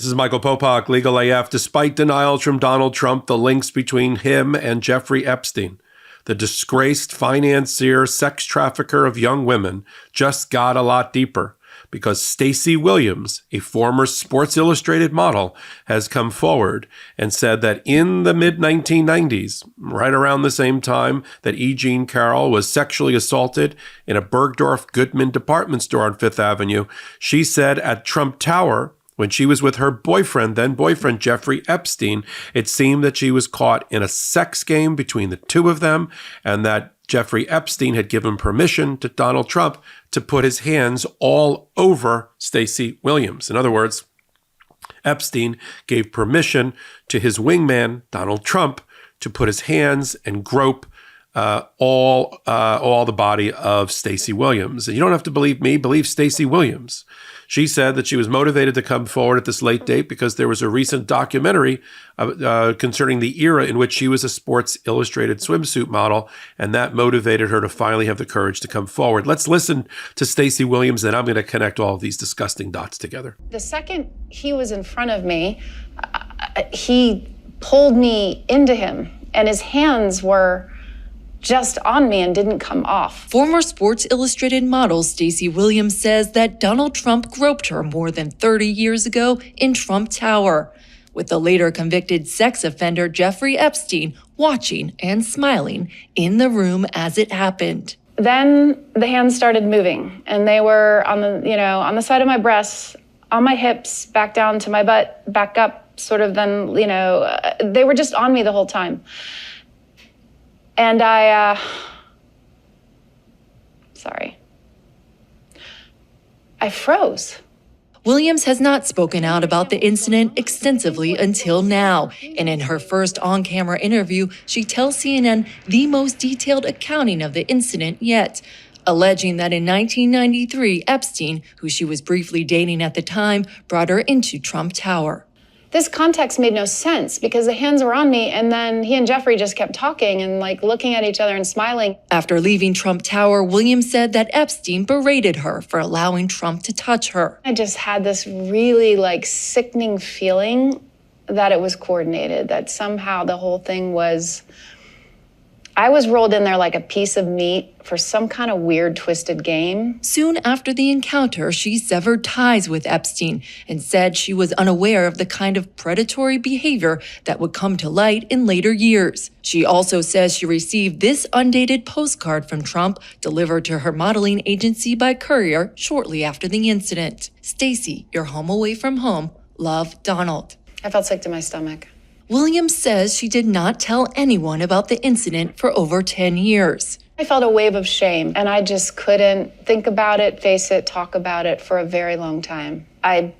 This is Michael Popok, Legal AF. Despite denials from Donald Trump, the links between him and Jeffrey Epstein, the disgraced financier, sex trafficker of young women, just got a lot deeper because Stacey Williams, a former Sports Illustrated model, has come forward and said that in the mid-1990s, right around the same time that E. Jean Carroll was sexually assaulted in a Bergdorf Goodman department store on Fifth Avenue, she said at Trump Tower, when she was with her then boyfriend, Jeffrey Epstein, it seemed that she was caught in a sex game between the two of them and that Jeffrey Epstein had given permission to Donald Trump to put his hands all over Stacey Williams. In other words, Epstein gave permission to his wingman, Donald Trump, to put his hands and grope all the body of Stacey Williams. And you don't have to believe me, believe Stacey Williams. She said that she was motivated to come forward at this late date because there was a recent documentary concerning the era in which she was a Sports Illustrated swimsuit model, and that motivated her to finally have the courage to come forward. Let's listen to Stacey Williams, and I'm going to connect all of these disgusting dots together. The second he was in front of me, he pulled me into him, and his hands were just on me and didn't come off. Former Sports Illustrated model Stacey Williams says that Donald Trump groped her more than 30 years ago in Trump Tower, with the later convicted sex offender Jeffrey Epstein watching and smiling in the room as it happened. Then the hands started moving, and they were on the side of my breasts, on my hips, back down to my butt, back up, sort of then, they were just on me the whole time. And I froze. Williams has not spoken out about the incident extensively until now. And in her first on-camera interview, she tells CNN the most detailed accounting of the incident yet, alleging that in 1993, Epstein, who she was briefly dating at the time, brought her into Trump Tower. This context made no sense because the hands were on me, and then he and Jeffrey just kept talking and looking at each other and smiling. After leaving Trump Tower, Williams said that Epstein berated her for allowing Trump to touch her. I just had this really sickening feeling that it was coordinated, that somehow the whole thing was, I was rolled in there like a piece of meat for some kind of weird, twisted game. Soon after the encounter, she severed ties with Epstein and said she was unaware of the kind of predatory behavior that would come to light in later years. She also says she received this undated postcard from Trump delivered to her modeling agency by courier shortly after the incident. Stacey, you're home away from home. Love, Donald. I felt sick to my stomach. Williams says she did not tell anyone about the incident for over 10 years. I felt a wave of shame, and I just couldn't think about it, face it, talk about it for a very long time. I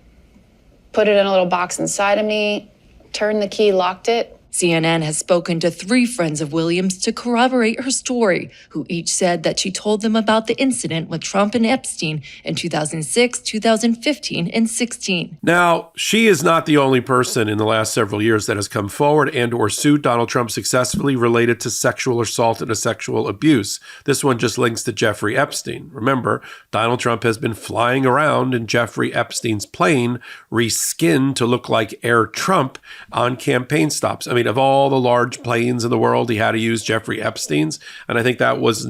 put it in a little box inside of me, turned the key, locked it. CNN has spoken to 3 friends of Williams to corroborate her story, who each said that she told them about the incident with Trump and Epstein in 2006, 2015, and 16. Now, she is not the only person in the last several years that has come forward and or sued Donald Trump successfully related to sexual assault and sexual abuse. This one just links to Jeffrey Epstein. Remember, Donald Trump has been flying around in Jeffrey Epstein's plane, reskinned to look like Air Trump on campaign stops. I mean, of all the large planes in the world, he had to use Jeffrey Epstein's. And I think that was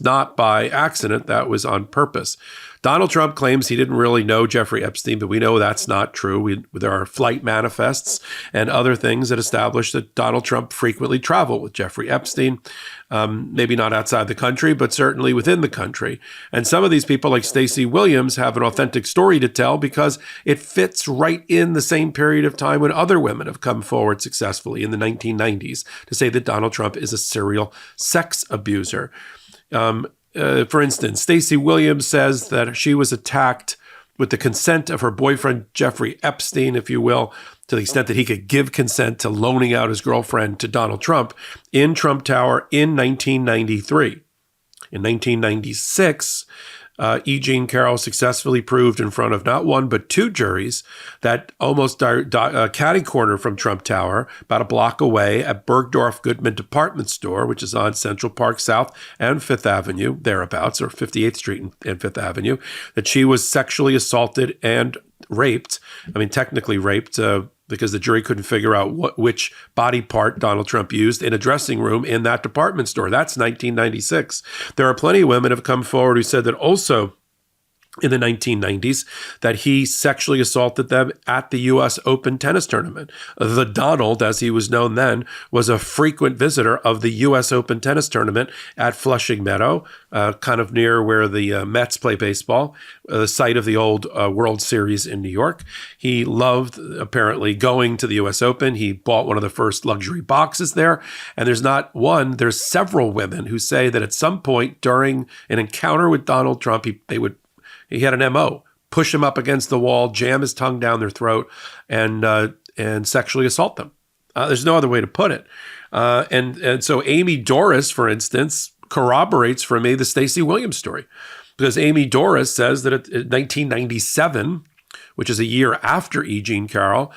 not by accident. That was on purpose. Donald Trump claims he didn't really know Jeffrey Epstein, but we know that's not true. There are flight manifests and other things that establish that Donald Trump frequently traveled with Jeffrey Epstein, maybe not outside the country, but certainly within the country. And some of these people, like Stacey Williams, have an authentic story to tell because it fits right in the same period of time when other women have come forward successfully in the 1990s to say that Donald Trump is a serial sex abuser. For instance, Stacey Williams says that she was attacked with the consent of her boyfriend, Jeffrey Epstein, if you will, to the extent that he could give consent to loaning out his girlfriend to Donald Trump in Trump Tower in 1993. In 1996, E. Jean Carroll successfully proved in front of not one but 2 juries that almost catty-corner from Trump Tower, about a block away at Bergdorf Goodman department store, which is on Central Park South and Fifth Avenue, thereabouts, or 58th Street and Fifth Avenue, that she was sexually assaulted and raped. I mean, technically raped because the jury couldn't figure out which body part Donald Trump used in a dressing room in that department store. That's 1996. There are plenty of women who have come forward who said that also in the 1990s that he sexually assaulted them at the U.S. Open tennis tournament. The Donald, as he was known then, was a frequent visitor of the U.S. Open tennis tournament at Flushing Meadow, kind of near where the Mets play baseball, the site of the old World Series in New York. He loved, apparently, going to the U.S. Open. He bought one of the first luxury boxes there. And there's not one, there's several women who say that at some point during an encounter with Donald Trump, he had an MO, push him up against the wall, jam his tongue down their throat, and sexually assault them. There's no other way to put it. And so Amy Doris, for instance, corroborates for me the Stacey Williams story. Because Amy Doris says that in 1997, which is a year after E. Jean Carroll,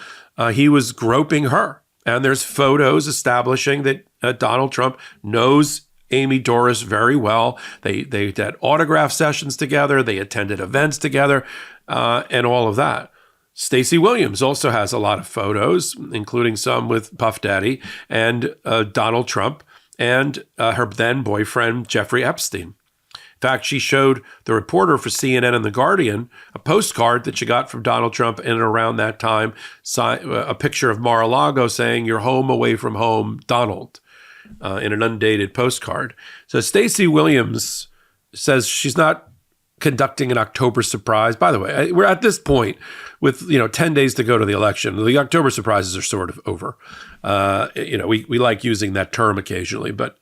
he was groping her. And there's photos establishing that Donald Trump knows Amy Doris very well. They had autograph sessions together. They attended events together, and all of that. Stacey Williams also has a lot of photos, including some with Puff Daddy and Donald Trump and her then boyfriend, Jeffrey Epstein. In fact, she showed the reporter for CNN and The Guardian a postcard that she got from Donald Trump in and around that time, a picture of Mar-a-Lago saying, "You're home away from home, Donald." In an undated postcard. So Stacey Williams says she's not conducting an October surprise. By the way, we're at this point with 10 days to go to the election. The October surprises are sort of over. We like using that term occasionally, but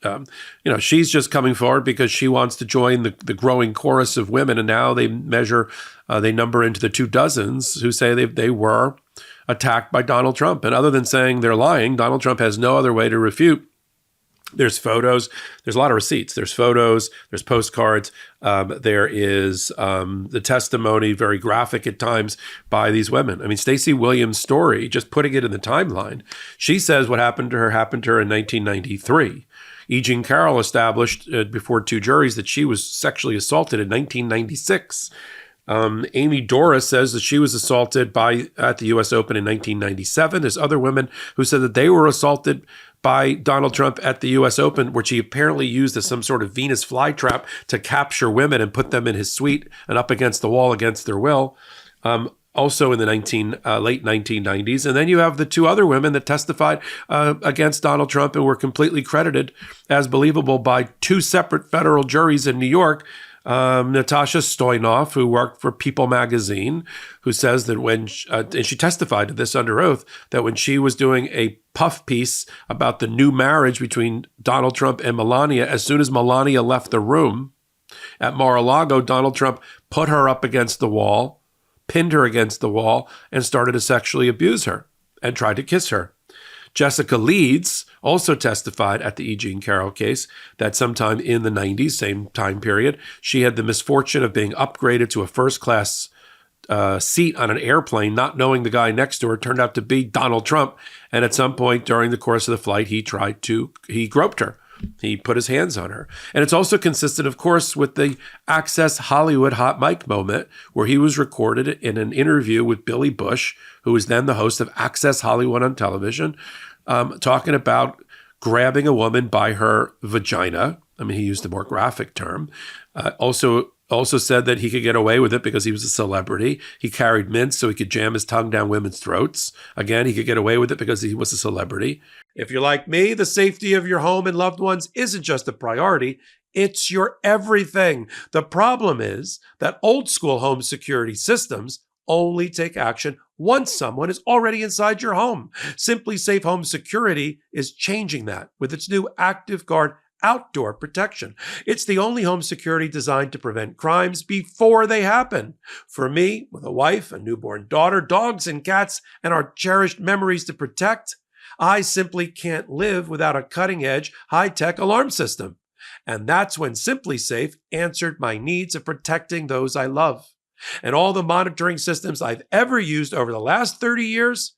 she's just coming forward because she wants to join the growing chorus of women, and now they number into the 24 who say they were attacked by Donald Trump. And other than saying they're lying, Donald Trump has no other way to refute. There's photos. There's a lot of receipts. There's photos. There's postcards. There is the testimony, very graphic at times, by these women. I mean, Stacey Williams' story, just putting it in the timeline, she says what happened to her in 1993. E. Jean Carroll established before two juries that she was sexually assaulted in 1996. Amy Doris says that she was assaulted at the U.S. Open in 1997. There's other women who said that they were assaulted by Donald Trump at the U.S. Open, which he apparently used as some sort of Venus flytrap to capture women and put them in his suite and up against the wall against their will. Also in the late 1990s. And then you have the two other women that testified against Donald Trump and were completely credited as believable by two separate federal juries in New York. Natasha Stoynoff, who worked for People magazine, who says that and she testified to this under oath, that when she was doing a puff piece about the new marriage between Donald Trump and Melania, as soon as Melania left the room at Mar-a-Lago, Donald Trump put her up against the wall, pinned her against the wall, and started to sexually abuse her and tried to kiss her. Jessica Leeds also testified at the E. Jean Carroll case that sometime in the 90s, same time period, she had the misfortune of being upgraded to a first-class seat on an airplane, not knowing the guy next to her turned out to be Donald Trump. And at some point during the course of the flight, he groped her. He put his hands on her. And it's also consistent, of course, with the Access Hollywood hot mic moment where he was recorded in an interview with Billy Bush, who was then the host of Access Hollywood on television, talking about grabbing a woman by her vagina. I mean, he used a more graphic term. Also said that he could get away with it because he was a celebrity. He carried mints so he could jam his tongue down women's throats. Again, he could get away with it because he was a celebrity. If you're like me, the safety of your home and loved ones isn't just a priority. It's your everything. The problem is that old school home security systems only take action once someone is already inside your home. Simply Safe Home Security is changing that with its new Active Guard outdoor protection. It's the only home security designed to prevent crimes before they happen. For me, with a wife, a newborn daughter, dogs and cats, and our cherished memories to protect, I simply can't live without a cutting-edge, high-tech alarm system. And that's when Simply Safe answered my needs of protecting those I love. And all the monitoring systems I've ever used over the last 30 years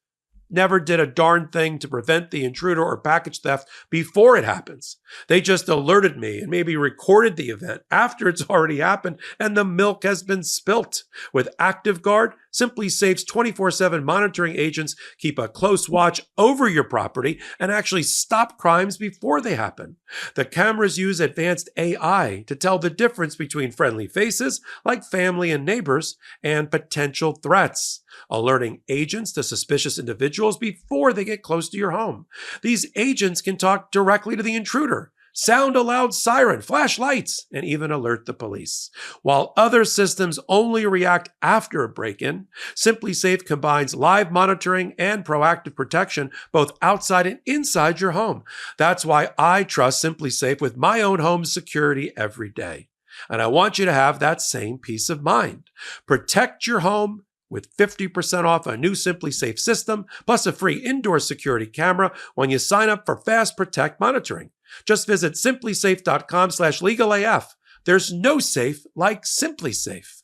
never did a darn thing to prevent the intruder or package theft before it happens. They just alerted me and maybe recorded the event after it's already happened and the milk has been spilt. With Active Guard, Simply Safe's 24/7 monitoring agents keep a close watch over your property and actually stop crimes before they happen. The cameras use advanced AI to tell the difference between friendly faces, like family and neighbors, and potential threats, alerting agents to suspicious individuals before they get close to your home. These agents can talk directly to the intruder, sound a loud siren, flash lights, and even alert the police. While other systems only react after a break-in, Simply Safe combines live monitoring and proactive protection both outside and inside your home. That's why I trust Simply Safe with my own home security every day. And I want you to have that same peace of mind. Protect your home with 50% off a new Simply Safe system, plus a free indoor security camera when you sign up for Fast Protect monitoring. Just visit simplysafe.com/legalaf. There's no safe like Simply Safe.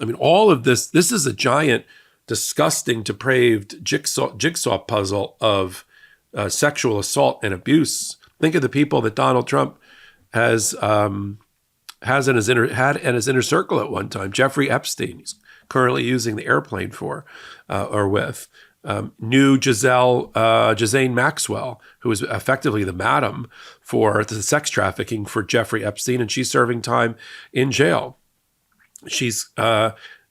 I mean, all of this is a giant, disgusting, depraved jigsaw puzzle of sexual assault and abuse. Think of the people that Donald Trump had in his inner circle at one time. Jeffrey Epstein, he's currently using the airplane for or with. Knew Ghislaine Maxwell, who was effectively the madam for the sex trafficking for Jeffrey Epstein, and she's serving time in jail. She's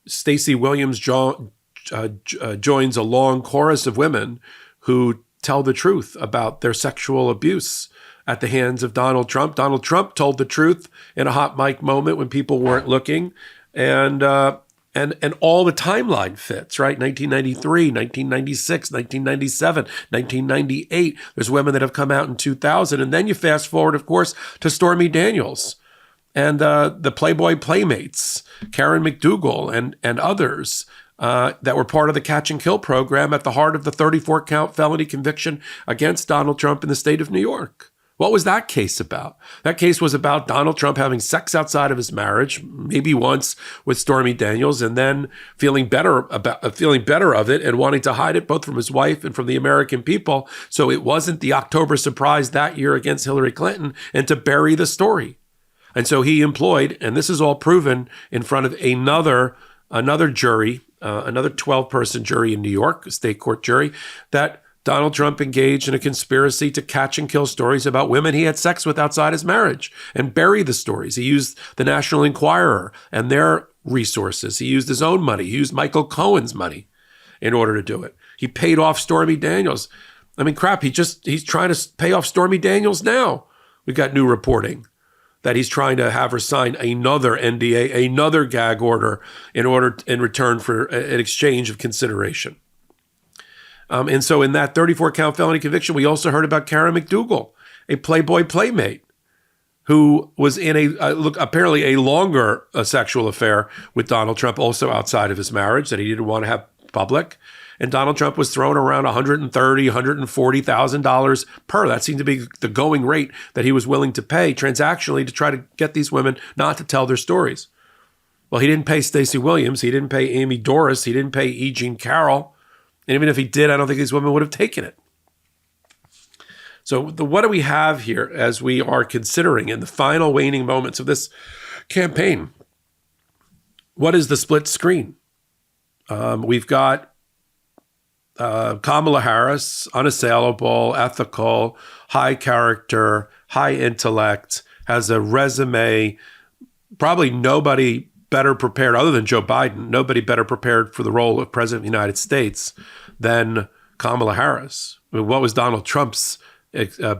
Stacey Williams joins a long chorus of women who tell the truth about their sexual abuse at the hands of Donald Trump. Donald Trump told the truth in a hot mic moment when people weren't looking, and all the timeline fits, right? 1993, 1996, 1997, 1998. There's women that have come out in 2000. And then you fast forward, of course, to Stormy Daniels and the Playboy Playmates, Karen McDougal and others that were part of the Catch and Kill program at the heart of the 34-count felony conviction against Donald Trump in the state of New York. What was that case about? That case was about Donald Trump having sex outside of his marriage, maybe once with Stormy Daniels, and then feeling better of it and wanting to hide it both from his wife and from the American people. So it wasn't the October surprise that year against Hillary Clinton, and to bury the story. And so he employed, and this is all proven in front of another jury, another 12-person jury in New York, a state court jury, that Donald Trump engaged in a conspiracy to catch and kill stories about women he had sex with outside his marriage and bury the stories. He used the National Enquirer and their resources. He used his own money. He used Michael Cohen's money in order to do it. He paid off Stormy Daniels. I mean, crap, he's trying to pay off Stormy Daniels now. We've got new reporting that he's trying to have her sign another NDA, another gag order in return for an exchange of consideration. And so in that 34-count felony conviction, we also heard about Karen McDougal, a Playboy Playmate, who was in apparently a longer sexual affair with Donald Trump, also outside of his marriage, that he didn't want to have public. And Donald Trump was throwing around $130,000, $140,000 per. That seemed to be the going rate that he was willing to pay transactionally to try to get these women not to tell their stories. Well, he didn't pay Stacey Williams. He didn't pay Amy Doris. He didn't pay E. Jean Carroll. And even if he did, I don't think these women would have taken it. So what do we have here as we are considering in the final waning moments of this campaign? What is the split screen? We've got Kamala Harris, unassailable, ethical, high character, high intellect, has a resume, probably nobody better prepared, other than Joe Biden, nobody better prepared for the role of President of the United States than Kamala Harris. I mean, what was Donald Trump's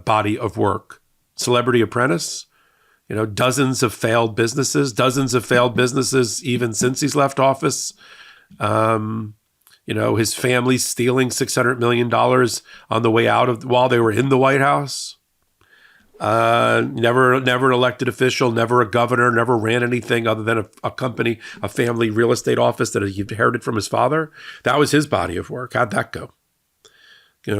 body of work? Celebrity Apprentice? Dozens of failed businesses even since he's left office. His family stealing $600 million on the way out while they were in the White House. Never an elected official, never a governor, never ran anything other than a company, a family real estate office that he inherited from his father. That was his body of work. How'd that go?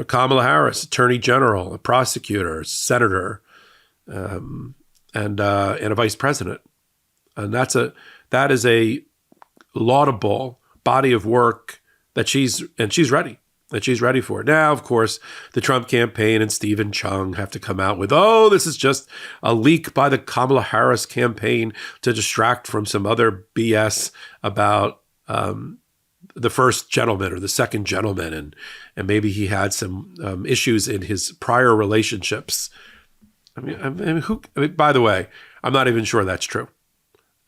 Kamala Harris, attorney general, a prosecutor, senator, and a vice president. And that is a laudable body of work that she's ready. That she's ready for it. Now, of course, the Trump campaign and Stephen Chung have to come out with, this is just a leak by the Kamala Harris campaign to distract from some other BS about the first gentleman or the second gentleman, and maybe he had some issues in his prior relationships. By the way, I'm not even sure that's true.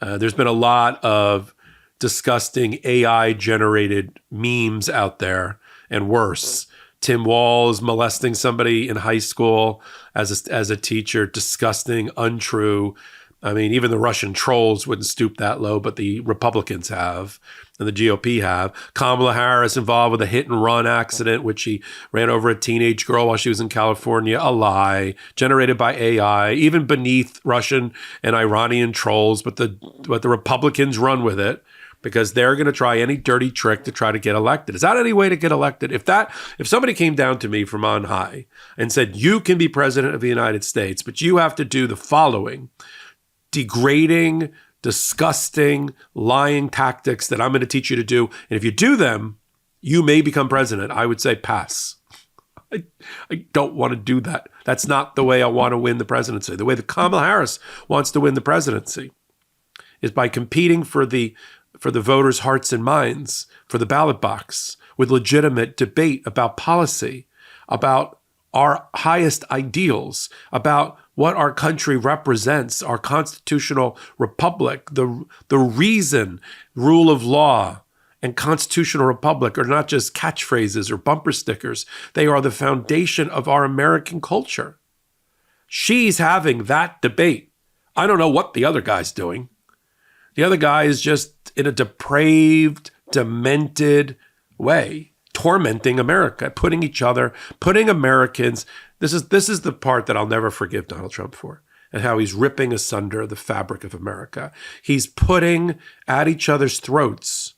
There's been a lot of disgusting AI-generated memes out there, and worse. Tim Walz molesting somebody in high school as a teacher, disgusting, untrue. I mean, even the Russian trolls wouldn't stoop that low, but the Republicans have, and the GOP have. Kamala Harris involved with a hit-and-run accident, which she ran over a teenage girl while she was in California. A lie generated by AI, even beneath Russian and Iranian trolls. But the Republicans run with it because they're going to try any dirty trick to try to get elected. Is that any way to get elected? If somebody came down to me from on high and said, you can be president of the United States, but you have to do the following degrading, disgusting, lying tactics that I'm going to teach you to do, and if you do them, you may become president, I would say pass. I don't want to do that. That's not the way I want to win the presidency. The way that Kamala Harris wants to win the presidency is by competing for the voters' hearts and minds, for the ballot box, with legitimate debate about policy, about our highest ideals, about what our country represents, our constitutional republic. The reason rule of law and constitutional republic are not just catchphrases or bumper stickers. They are the foundation of our American culture. She's having that debate. I don't know what the other guy's doing. The other guy is just in a depraved, demented way, tormenting America, putting Americans. This is the part that I'll never forgive Donald Trump for, and how he's ripping asunder the fabric of America. He's putting at each other's throats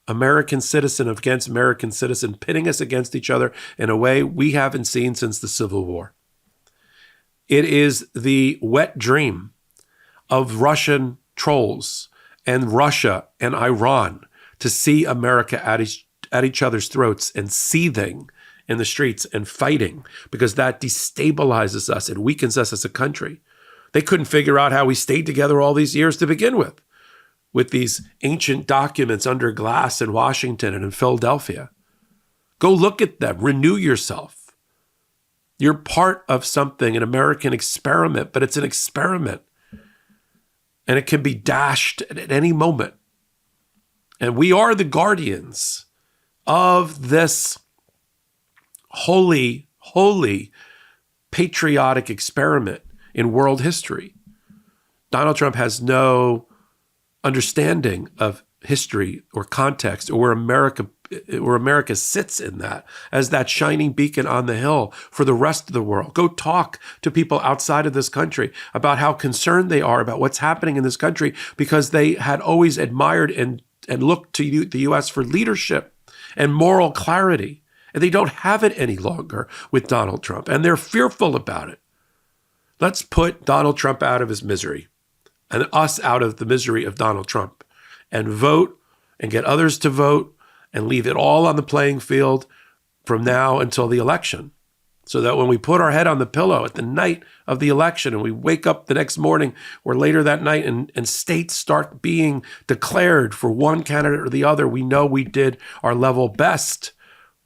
American citizen against American citizen, pitting us against each other in a way we haven't seen since the Civil War. It is the wet dream of Russian trolls and Russia and Iran to see America at each other's throats and seething in the streets and fighting, because that destabilizes us and weakens us as a country. They couldn't figure out how we stayed together all these years to begin with these ancient documents under glass in Washington and in Philadelphia. Go look at them. Renew yourself. You're part of something, an American experiment, but it's an experiment. And it can be dashed at any moment. And we are the guardians of this holy, holy, patriotic experiment in world history. Donald Trump has no understanding of history or context or where America sits in that as that shining beacon on the hill for the rest of the world. Go talk to people outside of this country about how concerned they are about what's happening in this country, because they had always admired and looked to the U.S. for leadership and moral clarity. And they don't have it any longer with Donald Trump, and they're fearful about it. Let's put Donald Trump out of his misery and us out of the misery of Donald Trump, and vote and get others to vote and leave it all on the playing field from now until the election, so that when we put our head on the pillow at the night of the election and we wake up the next morning or later that night and states start being declared for one candidate or the other, we know we did our level best,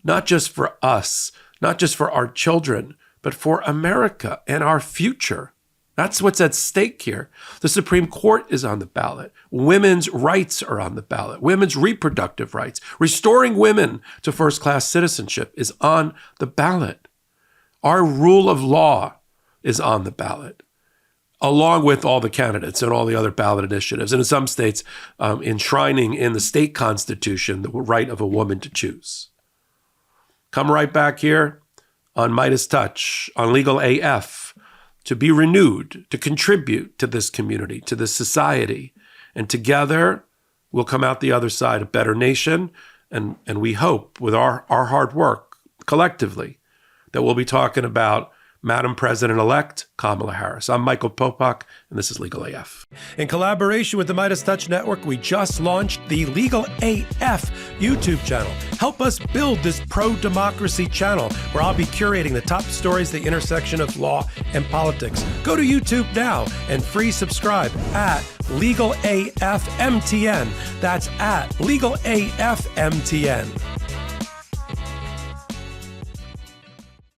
not just for us, not just for our children, but for America and our future. That's what's at stake here. The Supreme Court is on the ballot. Women's rights are on the ballot. Women's reproductive rights. Restoring women to first-class citizenship is on the ballot. Our rule of law is on the ballot, along with all the candidates and all the other ballot initiatives. And in some states, enshrining in the state constitution the right of a woman to choose. Come right back here on MeidasTouch, on Legal AF, to be renewed, to contribute to this community, to this society. And together, we'll come out the other side a better nation. And we hope, with our hard work collectively, that we'll be talking about Madam President-elect Kamala Harris. I'm Michael Popok, and this is Legal AF. In collaboration with the MeidasTouch Network, we just launched the Legal AF YouTube channel. Help us build this pro-democracy channel where I'll be curating the top stories at the intersection of law and politics. Go to YouTube now and free subscribe at @LegalAFMTN. That's @LegalAFMTN.